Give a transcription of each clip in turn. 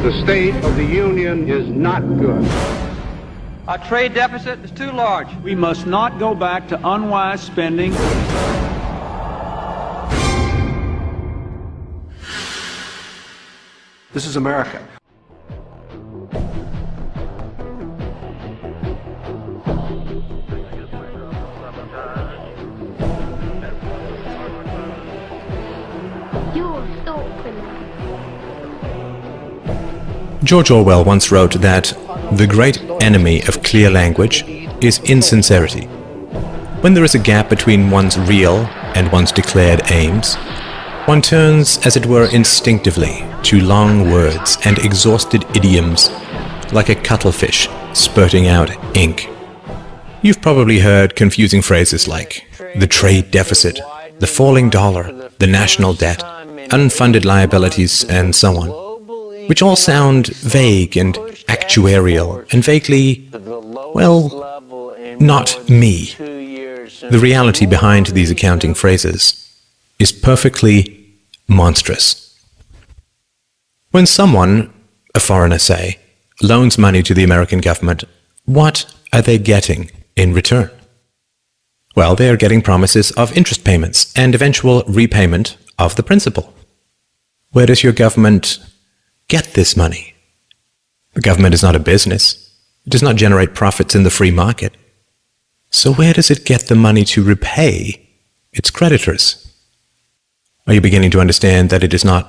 The state of the union is not good. Our trade deficit is too large. We must not go back to unwise spending. This is America. George Orwell once wrote that the great enemy of clear language is insincerity. When there is a gap between one's real and one's declared aims, one turns, as it were, instinctively to long words and exhausted idioms like a cuttlefish spurting out ink. You've probably heard confusing phrases like the trade deficit, the falling dollar, the national debt, unfunded liabilities, and so on, which all sound vague and actuarial and vaguely, well, not me. The reality behind these accounting phrases is perfectly monstrous. When someone, a foreigner say, loans money to the American government, what are they getting in return? Well, they are getting promises of interest payments and eventual repayment of the principal. Where does your government get this money? The government is not a business. It does not generate profits in the free market. So where does it get the money to repay its creditors? Are you beginning to understand that it is not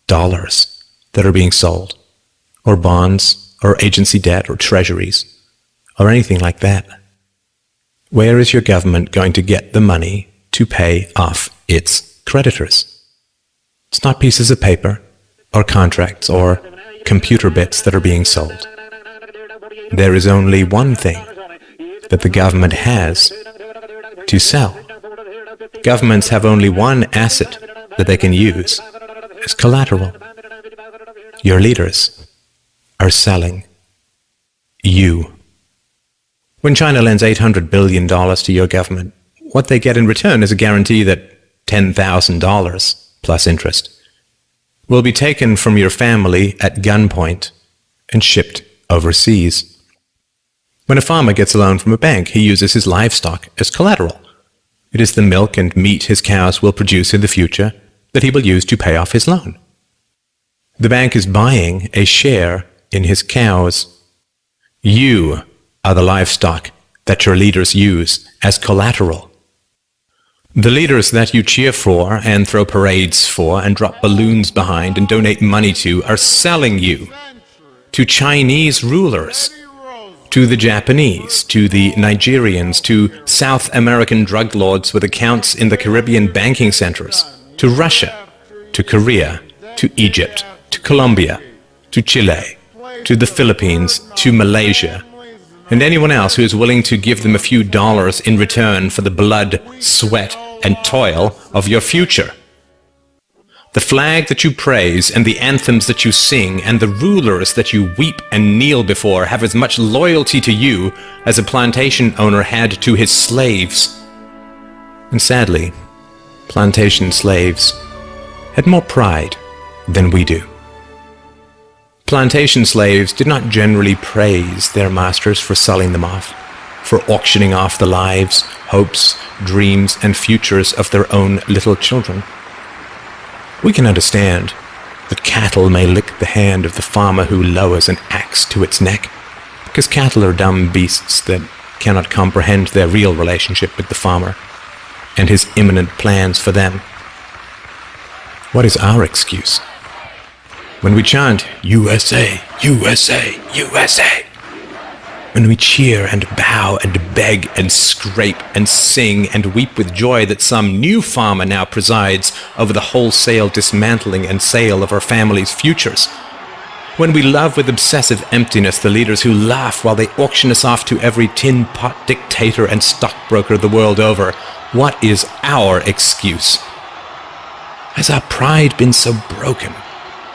dollars that are being sold, or bonds, or agency debt, or treasuries, or anything like that? Where is your government going to get the money to pay off its creditors? It's not pieces of paper, or contracts, or computer bits that are being sold. There is only one thing that the government has to sell. Governments have only one asset that they can use as collateral. Your leaders are selling you. When China lends $800 billion to your government, what they get in return is a guarantee that $10,000 plus interest will be taken from your family at gunpoint and shipped overseas. When a farmer gets a loan from a bank, he uses his livestock as collateral. It is the milk and meat his cows will produce in the future that he will use to pay off his loan. The bank is buying a share in his cows. You are the livestock that your leaders use as collateral. The leaders that you cheer for and throw parades for and drop balloons behind and donate money to are selling you to Chinese rulers, to the Japanese, to the Nigerians, to South American drug lords with accounts in the Caribbean banking centers, to Russia, to Korea, to Egypt, to Colombia, to Chile, to the Philippines, to Malaysia, and anyone else who is willing to give them a few dollars in return for the blood, sweat, and toil of your future. The flag that you praise and the anthems that you sing and the rulers that you weep and kneel before have as much loyalty to you as a plantation owner had to his slaves. And sadly, plantation slaves had more pride than we do. Plantation slaves did not generally praise their masters for selling them off, for auctioning off the lives, hopes, dreams, and futures of their own little children. We can understand that cattle may lick the hand of the farmer who lowers an axe to its neck, because cattle are dumb beasts that cannot comprehend their real relationship with the farmer and his imminent plans for them. What is our excuse? When we chant, USA, USA, USA, when we cheer and bow and beg and scrape and sing and weep with joy that some new farmer now presides over the wholesale dismantling and sale of our family's futures, when we love with obsessive emptiness the leaders who laugh while they auction us off to every tin pot dictator and stockbroker the world over, what is our excuse? Has our pride been so broken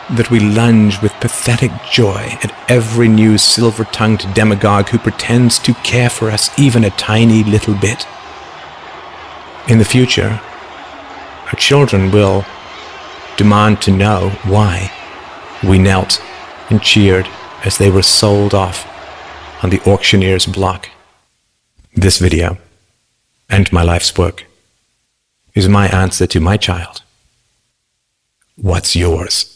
that we lunge with pathetic joy at every new silver-tongued demagogue who pretends to care for us even a tiny little bit? In the future, our children will demand to know why we knelt and cheered as they were sold off on the auctioneer's block. This video, and my life's work, is my answer to my child. What's yours?